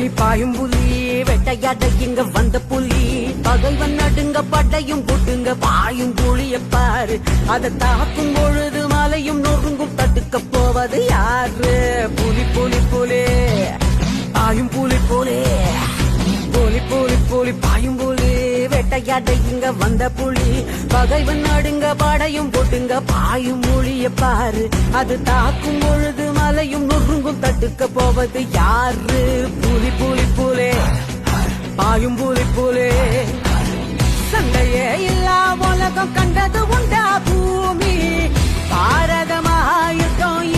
புலி பாயும் புலி வேட்டையாட இங்க வந்த புலி பகைவன் நடுங்க படையும் புட்டுங்க பாயும் புலிய பாரு அதை தாக்கும் பொழுது மலையும் நொறுங்கும் தடுக்க போவது யாரு புலி புலி புலி பாயும் புலி புலி புலி புலி புலி பாயும் புலி வேட்டையாட இங்க வந்த புலி பகைவன் நடுங்க படையும் போட்டுங்க பாயும் மொழிய பாரு அது தாக்கும் பொழுது மலையும் நொறுங்கும் தடுக்க போவது யாரு